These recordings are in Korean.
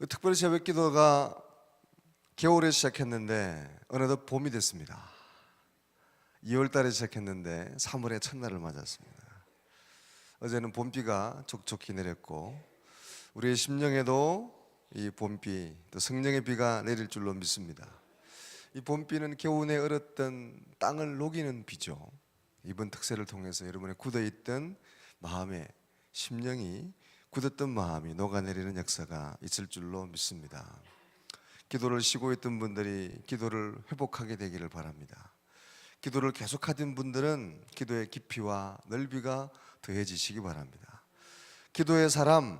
특별히 새벽 기도가 겨울에 시작했는데 어느덧 봄이 됐습니다. 2월 달에 시작했는데 3월의 첫날을 맞았습니다. 어제는 봄비가 촉촉히 내렸고 우리의 심령에도 이 봄비, 또 성령의 비가 내릴 줄로 믿습니다. 이 봄비는 겨우내 얼었던 땅을 녹이는 비죠. 이번 특세를 통해서 여러분의 굳어있던 마음에, 심령이 굳었던 마음이 녹아내리는 역사가 있을 줄로 믿습니다. 기도를 쉬고 있던 분들이 기도를 회복하게 되기를 바랍니다. 기도를 계속하던 분들은 기도의 깊이와 넓이가 더해지시기 바랍니다. 기도의 사람,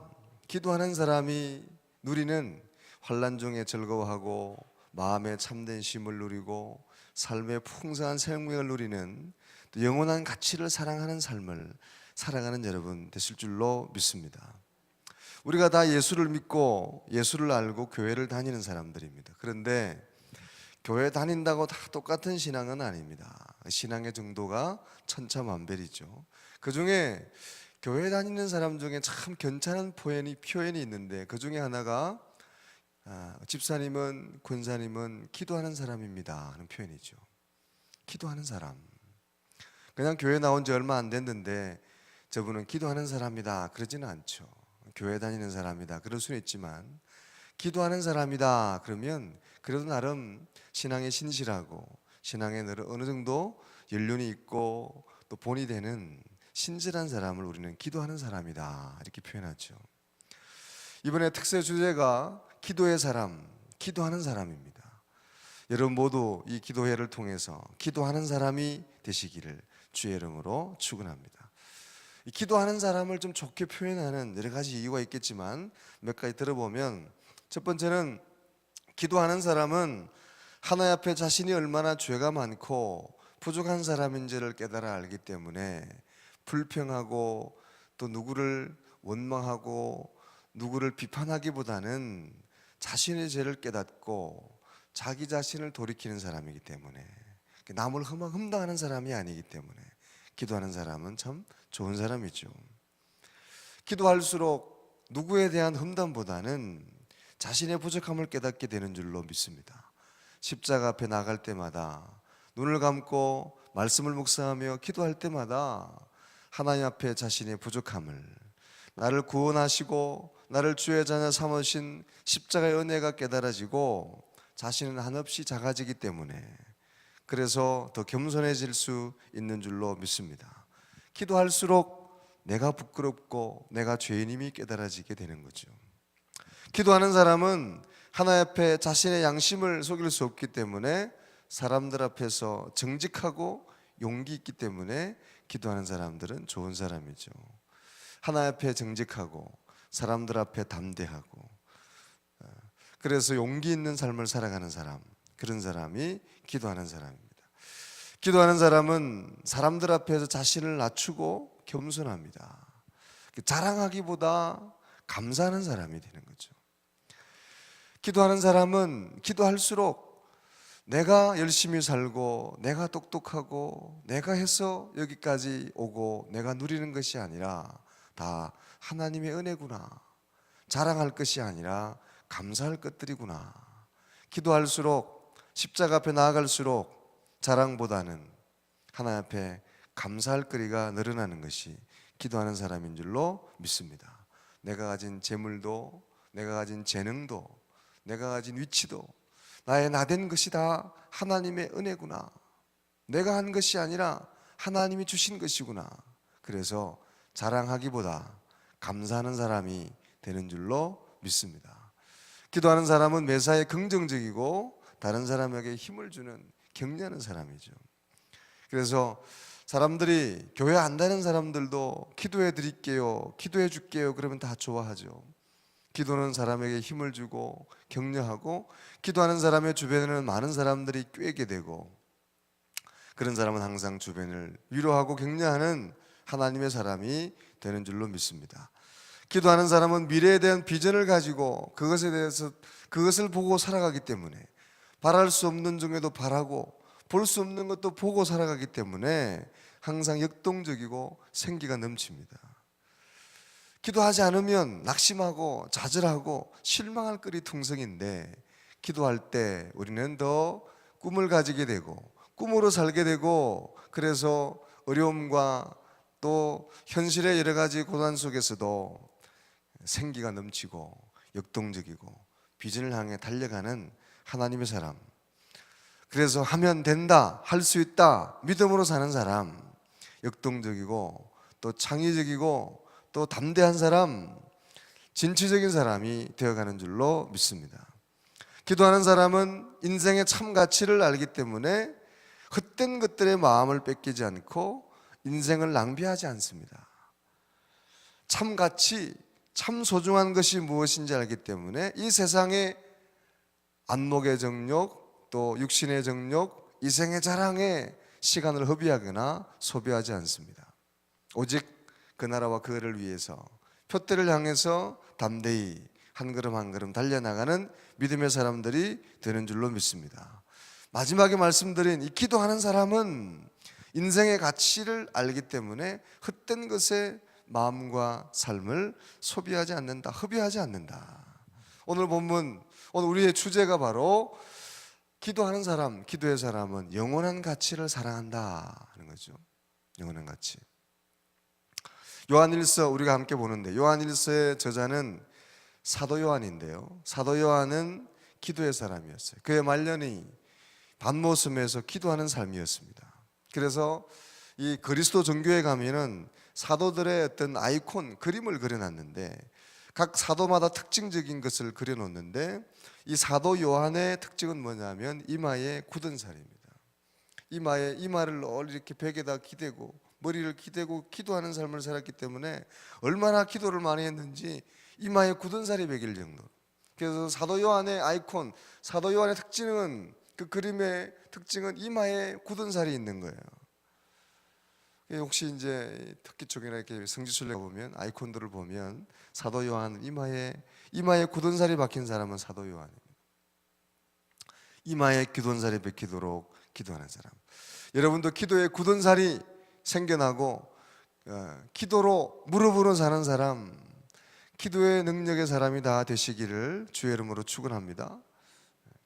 기도하는 사람이 누리는 환난 중에 즐거워하고 마음의 참된 쉼을 누리고 삶의 풍성한 생명을 누리는 또 영원한 가치를 사랑하는 삶을 살아가는 여러분 되실 줄로 믿습니다. 우리가 다 예수를 믿고 예수를 알고 교회를 다니는 사람들입니다. 그런데 교회 다닌다고 다 똑같은 신앙은 아닙니다. 신앙의 정도가 천차만별이죠. 그 중에 교회 다니는 사람 중에 참 괜찮은 표현이 있는데 그 중에 하나가 집사님은, 권사님은 기도하는 사람입니다 하는 표현이죠. 기도하는 사람. 그냥 교회 나온 지 얼마 안 됐는데 저분은 기도하는 사람이다 그러지는 않죠. 교회 다니는 사람이다 그럴 수는 있지만 기도하는 사람이다 그러면 그래도 나름 신앙에 신실하고 신앙에 어느 정도 연륜이 있고 또 본이 되는 신실한 사람을 우리는 기도하는 사람이다 이렇게 표현하죠. 이번에 특세 주제가 기도의 사람, 기도하는 사람입니다. 여러분 모두 이 기도회를 통해서 기도하는 사람이 되시기를 주의 이름으로 축원합니다. 이 기도하는 사람을 좀 좋게 표현하는 여러 가지 이유가 있겠지만 몇 가지 들어보면 첫 번째는 기도하는 사람은 하나님 앞에 자신이 얼마나 죄가 많고 부족한 사람인지를 깨달아 알기 때문에 불평하고 또 누구를 원망하고 누구를 비판하기보다는 자신의 죄를 깨닫고 자기 자신을 돌이키는 사람이기 때문에 남을 흠당하는 사람이 아니기 때문에 기도하는 사람은 참 좋은 사람이죠. 기도할수록 누구에 대한 험담보다는 자신의 부족함을 깨닫게 되는 줄로 믿습니다. 십자가 앞에 나갈 때마다 눈을 감고 말씀을 묵상하며 기도할 때마다 하나님 앞에 자신의 부족함을, 나를 구원하시고 나를 주의 자녀 삼으신 십자가의 은혜가 깨달아지고 자신은 한없이 작아지기 때문에 그래서 더 겸손해질 수 있는 줄로 믿습니다. 기도할수록 내가 부끄럽고 내가 죄인임이 깨달아지게 되는 거죠. 기도하는 사람은 하나님 앞에 자신의 양심을 속일 수 없기 때문에 사람들 앞에서 정직하고 용기 있기 때문에 기도하는 사람들은 좋은 사람이죠. 하나님 앞에 정직하고 사람들 앞에 담대하고 그래서 용기 있는 삶을 살아가는 사람, 그런 사람이 기도하는 사람입니다. 기도하는 사람은 사람들 앞에서 자신을 낮추고 겸손합니다. 자랑하기보다 감사하는 사람이 되는 거죠. 기도하는 사람은 기도할수록 내가 열심히 살고 내가 똑똑하고 내가 해서 여기까지 오고 내가 누리는 것이 아니라 다 하나님의 은혜구나, 자랑할 것이 아니라 감사할 것들이구나. 기도할수록 십자가 앞에 나아갈수록 자랑보다는 하나님 앞에 감사할 거리가 늘어나는 것이 기도하는 사람인 줄로 믿습니다. 내가 가진 재물도, 내가 가진 재능도, 내가 가진 위치도 나의 나된 것이 다 하나님의 은혜구나. 내가 한 것이 아니라 하나님이 주신 것이구나. 그래서 자랑하기보다 감사하는 사람이 되는 줄로 믿습니다. 기도하는 사람은 매사에 긍정적이고 다른 사람에게 힘을 주는 격려하는 사람이죠. 그래서 사람들이 교회 안 다니는 사람들도 기도해 드릴게요, 기도해 줄게요 그러면 다 좋아하죠. 기도는 사람에게 힘을 주고 격려하고 기도하는 사람의 주변에는 많은 사람들이 꿰게 되고 그런 사람은 항상 주변을 위로하고 격려하는 하나님의 사람이 되는 줄로 믿습니다. 기도하는 사람은 미래에 대한 비전을 가지고 그것을 보고 살아가기 때문에 바랄 수 없는 중에도 바라고 볼 수 없는 것도 보고 살아가기 때문에 항상 역동적이고 생기가 넘칩니다. 기도하지 않으면 낙심하고 좌절하고 실망할 거리 통성인데, 기도할 때 우리는 더 꿈을 가지게 되고 꿈으로 살게 되고, 그래서 어려움과 또 현실의 여러 가지 고난 속에서도 생기가 넘치고 역동적이고 비전을 향해 달려가는 하나님의 사람, 그래서 하면 된다, 할 수 있다, 믿음으로 사는 사람, 역동적이고 또 창의적이고 또 담대한 사람, 진취적인 사람이 되어가는 줄로 믿습니다. 기도하는 사람은 인생의 참 가치를 알기 때문에 헛된 것들의 마음을 뺏기지 않고 인생을 낭비하지 않습니다. 참 가치, 참 소중한 것이 무엇인지 알기 때문에 이 세상의 안목의 정욕, 또 육신의 정욕, 이생의 자랑에 시간을 허비하거나 소비하지 않습니다. 오직 그 나라와 그 을을 위해서 표대를 향해서 담대히 한 걸음 한 걸음 달려나가는 믿음의 사람들이 되는 줄로 믿습니다. 마지막에 말씀드린 이 기도하는 사람은 인생의 가치를 알기 때문에 헛된 것에 마음과 삶을 소비하지 않는다, 허비하지 않는다. 오늘 본문, 오늘 우리의 주제가 바로 기도하는 사람, 기도의 사람은 영원한 가치를 사랑한다 하는 거죠. 영원한 가치. 요한일서 우리가 함께 보는데, 요한일서의 저자는 사도 요한인데요, 사도 요한은 기도의 사람이었어요. 그의 말년이 밤모섬에서 기도하는 삶이었습니다. 그래서 이 그리스도 종교에 가면은 사도들의 어떤 아이콘 그림을 그려놨는데, 각 사도마다 특징적인 것을 그려놓는데, 이 사도 요한의 특징은 뭐냐면 이마에 굳은 살입니다. 이마를 늘 이렇게 벽에다 기대고 머리를 기대고 기도하는 삶을 살았기 때문에 얼마나 기도를 많이 했는지 이마에 굳은 살이 배길 정도. 그래서 사도 요한의 아이콘, 사도 요한의 특징은, 그 그림의 특징은 이마에 굳은 살이 있는 거예요. 혹시 이제 터키 쪽이나 이렇게 성지순례 보면 아이콘들을 보면 사도 요한 이마에 굳은 살이 박힌 사람은 사도 요한입니다. 이마에 굳은 살이 박히도록 기도하는 사람. 여러분도 기도에 굳은 살이 생겨나고 기도로 무릎으로 사는 사람, 기도의 능력의 사람이 다 되시기를 주의 이름으로 축원합니다.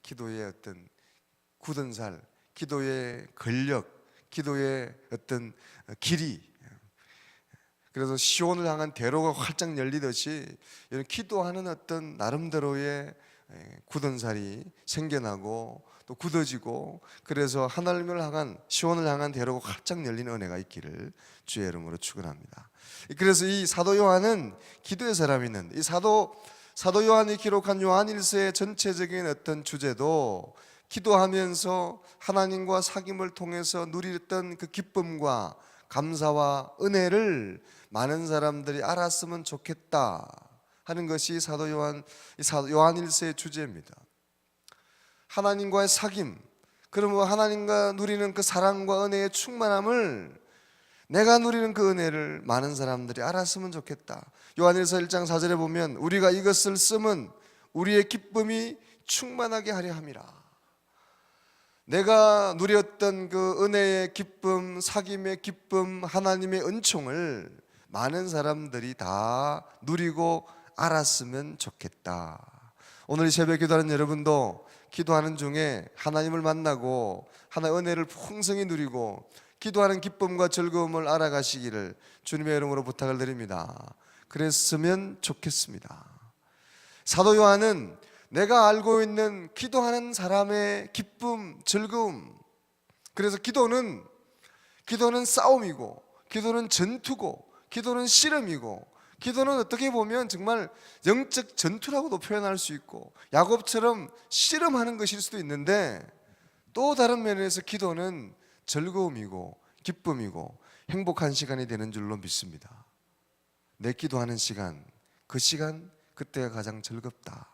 기도의 어떤 굳은 살, 기도의 근력, 기도의 어떤 길이, 그래서 시온을 향한 대로가 활짝 열리듯이 이런 기도하는 어떤 나름대로의 굳은 살이 생겨나고 또 굳어지고, 그래서 하나님을 향한, 시온을 향한 대로가 활짝 열리는 은혜가 있기를 주의 이름으로 축원합니다. 그래서 이 사도 요한은 기도의 사람이 있는데, 이 사도 요한이 기록한 요한일서의 전체적인 어떤 주제도 기도하면서 하나님과 사귐을 통해서 누렸던 그 기쁨과 감사와 은혜를 많은 사람들이 알았으면 좋겠다 하는 것이 사도 요한일서의 주제입니다. 하나님과의 사귐, 그러면 하나님과 누리는 그 사랑과 은혜의 충만함을, 내가 누리는 그 은혜를 많은 사람들이 알았으면 좋겠다. 요한일서 1장 4절에 보면 우리가 이것을 쓰면 우리의 기쁨이 충만하게 하려 함이라. 내가 누렸던 그 은혜의 기쁨, 사귐의 기쁨, 하나님의 은총을 많은 사람들이 다 누리고 알았으면 좋겠다. 오늘 이 새벽 기도하는 여러분도 기도하는 중에 하나님을 만나고 하나님의 은혜를 풍성히 누리고 기도하는 기쁨과 즐거움을 알아가시기를 주님의 이름으로 부탁을 드립니다. 그랬으면 좋겠습니다. 사도 요한은 내가 알고 있는 기도하는 사람의 기쁨, 즐거움, 그래서 기도는 싸움이고, 기도는 전투고, 기도는 씨름이고, 기도는 어떻게 보면 정말 영적 전투라고도 표현할 수 있고, 야곱처럼 씨름하는 것일 수도 있는데, 또 다른 면에서 기도는 즐거움이고 기쁨이고 행복한 시간이 되는 줄로 믿습니다. 내 기도하는 시간, 그때가 가장 즐겁다.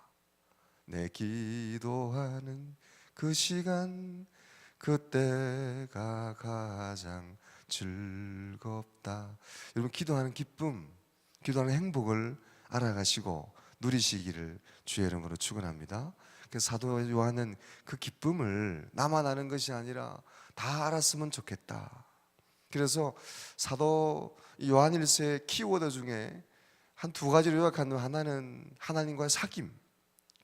내 기도하는 그 시간, 그때가 가장 즐겁다. 여러분, 기도하는 기쁨, 기도하는 행복을 알아가시고 누리시기를 주의 이름으로 축원합니다. 그래서 사도 요한은 그 기쁨을 나만 아는 것이 아니라 다 알았으면 좋겠다. 그래서 사도 요한일서의 키워드 중에 한 두 가지로 요약하면 하나는 하나님과의 사귐,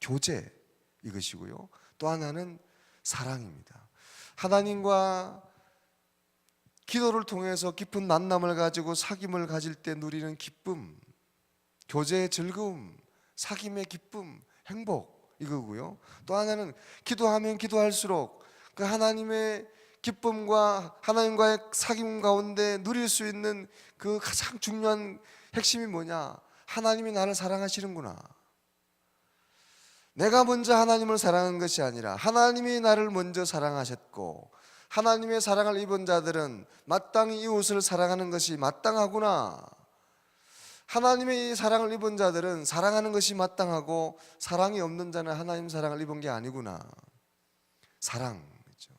교제 이것이고요. 또 하나는 사랑입니다. 하나님과 기도를 통해서 깊은 만남을 가지고 사귐을 가질 때 누리는 기쁨, 교제의 즐거움, 사귐의 기쁨, 행복 이거고요. 또 하나는 기도하면 기도할수록 그 하나님의 기쁨과 하나님과의 사귐 가운데 누릴 수 있는 그 가장 중요한 핵심이 뭐냐? 하나님이 나를 사랑하시는구나. 내가 먼저 하나님을 사랑한 것이 아니라 하나님이 나를 먼저 사랑하셨고, 하나님의 사랑을 입은 자들은 마땅히 이웃을 사랑하는 것이 마땅하구나. 하나님의 이 사랑을 입은 자들은 사랑하는 것이 마땅하고, 사랑이 없는 자는 하나님 사랑을 입은 게 아니구나. 사랑, 그렇죠?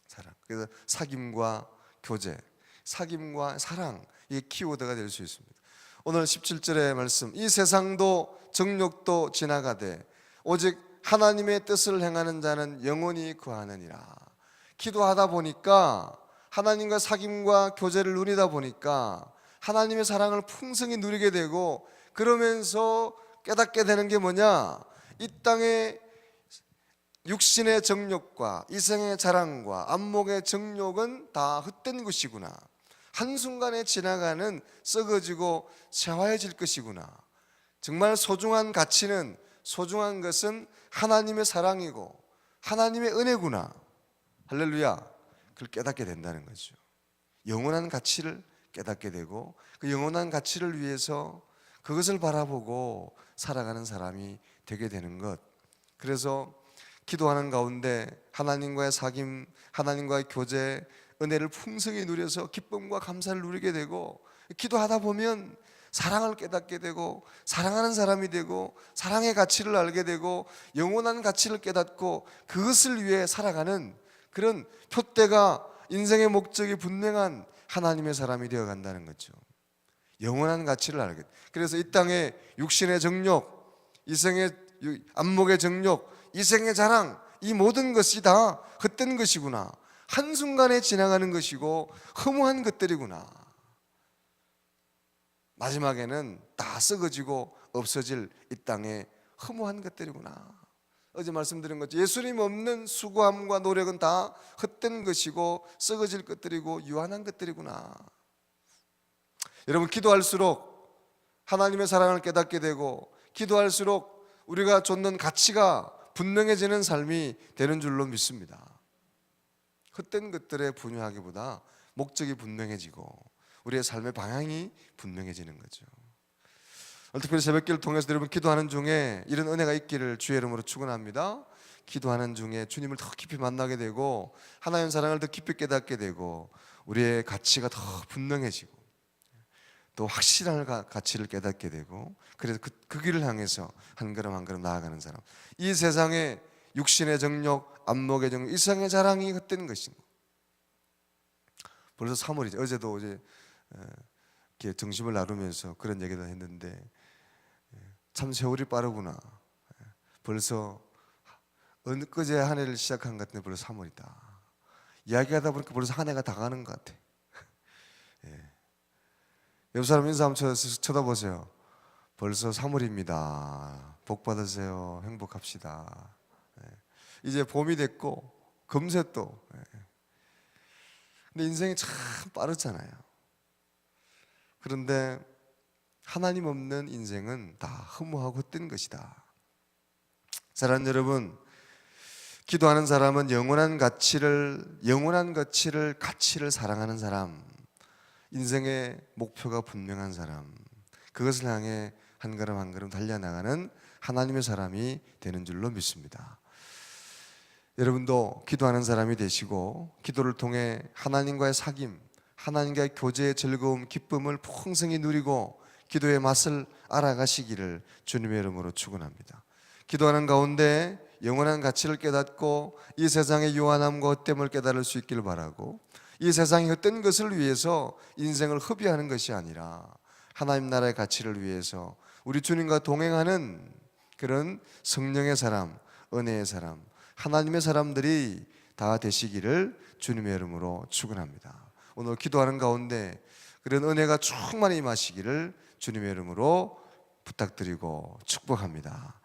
사랑. 그래서 사귐과 교제, 사귐과 사랑, 이게 키워드가 될 수 있습니다. 오늘 17절의 말씀, 이 세상도 정욕도 지나가되 오직 하나님의 뜻을 행하는 자는 영원히 거하느니라. 기도하다 보니까, 하나님과 사귐과 교제를 누리다 보니까 하나님의 사랑을 풍성히 누리게 되고, 그러면서 깨닫게 되는 게 뭐냐? 이 땅의 육신의 정욕과 이생의 자랑과 안목의 정욕은 다 헛된 것이구나. 한순간에 지나가는, 썩어지고 쇠화해질 것이구나. 정말 소중한 가치는, 소중한 것은 하나님의 사랑이고 하나님의 은혜구나. 할렐루야. 그걸 깨닫게 된다는 거죠. 영원한 가치를 깨닫게 되고, 그 영원한 가치를 위해서 그것을 바라보고 살아가는 사람이 되게 되는 것. 그래서 기도하는 가운데 하나님과의 사귐, 하나님과의 교제, 은혜를 풍성히 누려서 기쁨과 감사를 누리게 되고, 기도하다 보면 사랑을 깨닫게 되고, 사랑하는 사람이 되고, 사랑의 가치를 알게 되고, 영원한 가치를 깨닫고 그것을 위해 살아가는 그런 표대가, 인생의 목적이 분명한 하나님의 사람이 되어 간다는 거죠. 영원한 가치를 알게. 그래서 이 땅의 육신의 정욕, 이생의 안목의 정욕, 이생의 자랑, 이 모든 것이 다 헛된 것이구나. 한순간에 지나가는 것이고 허무한 것들이구나. 마지막에는 다 썩어지고 없어질 이 땅의 허무한 것들이구나. 어제 말씀드린 것처럼 예수님 없는 수고함과 노력은 다 헛된 것이고 썩어질 것들이고 유한한 것들이구나. 여러분, 기도할수록 하나님의 사랑을 깨닫게 되고, 기도할수록 우리가 좇는 가치가 분명해지는 삶이 되는 줄로 믿습니다. 헛된 것들에 분유하기보다 목적이 분명해지고 우리의 삶의 방향이 분명해지는 거죠. 특별히 새벽기를 통해서 여러분 기도하는 중에 이런 은혜가 있기를 주의 이름으로 축원합니다. 기도하는 중에 주님을 더 깊이 만나게 되고, 하나님의 사랑을 더 깊이 깨닫게 되고, 우리의 가치가 더 분명해지고 또 확실한 가치를 깨닫게 되고, 그래서 그 길을 향해서 한 걸음 한 걸음 나아가는 사람. 이 세상에 육신의 정욕, 안목의 정욕, 이 세상의 자랑이 헛된 것인 거. 벌써 3월이죠. 어제도 이렇게 정신을 나누면서 그런 얘기도 했는데, 참 세월이 빠르구나. 벌써 엊그제 한 해를 시작한 것 같은데 벌써 3월이다. 이야기하다 보니까 벌써 한 해가 다 가는 것 같아. 옆 사람 인사 한번 쳐다보세요. 벌써 3월입니다. 복 받으세요. 행복합시다. 이제 봄이 됐고 금세 또. 근데 인생이 참 빠르잖아요. 그런데 하나님 없는 인생은 다 허무하고 헛된 것이다. 사랑하는 여러분, 기도하는 사람은 영원한 가치를 사랑하는 사람, 인생의 목표가 분명한 사람, 그것을 향해 한 걸음 한 걸음 달려나가는 하나님의 사람이 되는 줄로 믿습니다. 여러분도 기도하는 사람이 되시고, 기도를 통해 하나님과의 사귐, 하나님과의 교제의 즐거움, 기쁨을 풍성히 누리고 기도의 맛을 알아가시기를 주님의 이름으로 축원합니다. 기도하는 가운데 영원한 가치를 깨닫고 이 세상의 유한함과 헛됨을 깨달을 수 있기를 바라고, 이 세상의 헛된 것을 위해서 인생을 허비하는 것이 아니라 하나님 나라의 가치를 위해서 우리 주님과 동행하는 그런 성령의 사람, 은혜의 사람, 하나님의 사람들이 다 되시기를 주님의 이름으로 축원합니다. 오늘 기도하는 가운데 그런 은혜가 충만히 임하시기를 주님의 이름으로 부탁드리고 축복합니다.